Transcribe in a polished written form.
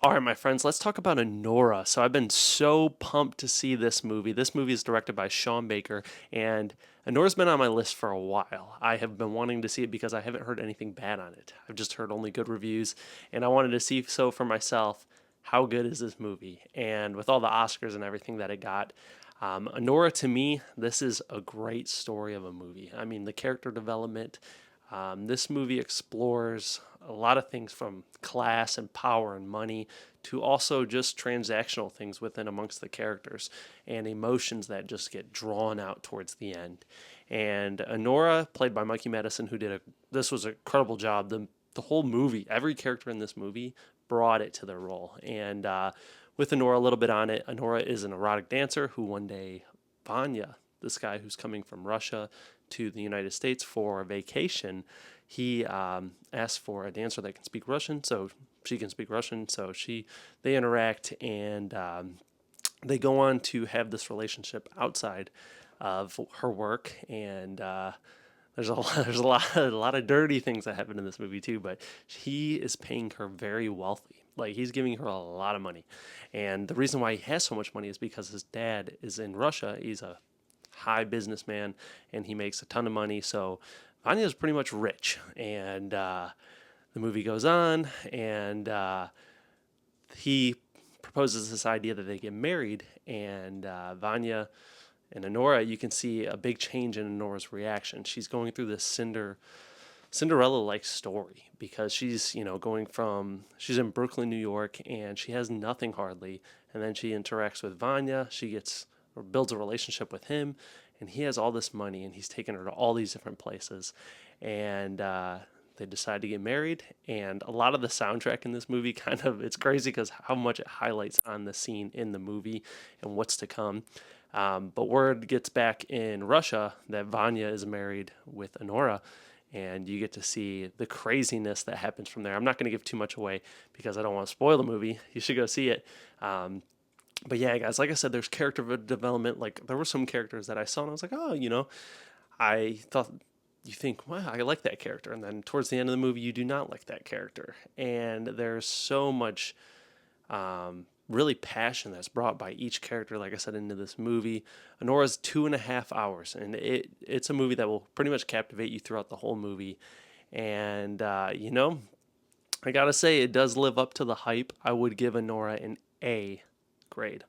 All right, my friends, let's talk about Anora. So I've been so pumped to see this movie. This movie is directed by Sean Baker, and Anora's been on my list for a while. I have been wanting to see it because I haven't heard anything bad on it. I've just heard only good reviews, and I wanted to see so for myself how good is this movie. And with all the Oscars and everything that it got, Anora to me, this is a great story of a movie. I mean, the character development. This movie explores a lot of things from class and power and money to also just transactional things within amongst the characters and emotions that just get drawn out towards the end. And Honora, played by Mikey Madison, who did this was an incredible job. The whole movie, every character in this movie brought it to their role. And with Honora a little bit on it, Honora is an erotic dancer who one day Vanya, this guy who's coming from Russia to the United States for a vacation, he asks for a dancer that can speak Russian, so she can speak Russian. So they interact, and they go on to have this relationship outside of her work. And there's a lot of dirty things that happen in this movie too. But he is paying her very wealthy. Like, he's giving her a lot of money, and the reason why he has so much money is because his dad is in Russia. He's a high businessman, and he makes a ton of money. So Vanya is pretty much rich, and the movie goes on, and he proposes this idea that they get married, and Vanya and Honora, you can see a big change in Honora's reaction. She's going through this Cinderella-like story because she's in Brooklyn, New York, and she has nothing hardly, and then she interacts with Vanya. She gets or builds a relationship with him, and he has all this money, and he's taking her to all these different places, and they decide to get married. And a lot of the soundtrack in this movie kind of it's crazy because how much it highlights on the scene in the movie and what's to come. But word gets back in Russia that Vanya is married with Honora, and you get to see the craziness that happens from there. I'm not going to give too much away because I don't want to spoil the movie. You should go see it. But yeah, guys, like I said, there's character development. Like, there were some characters that I saw and I was like, oh, I thought you think, wow, I like that character. And then towards the end of the movie, you do not like that character. And there's so much really passion that's brought by each character, like I said, into this movie. Honora's 2.5 hours, and it's a movie that will pretty much captivate you throughout the whole movie. And, I gotta say, it does live up to the hype. I would give Honora an A grade.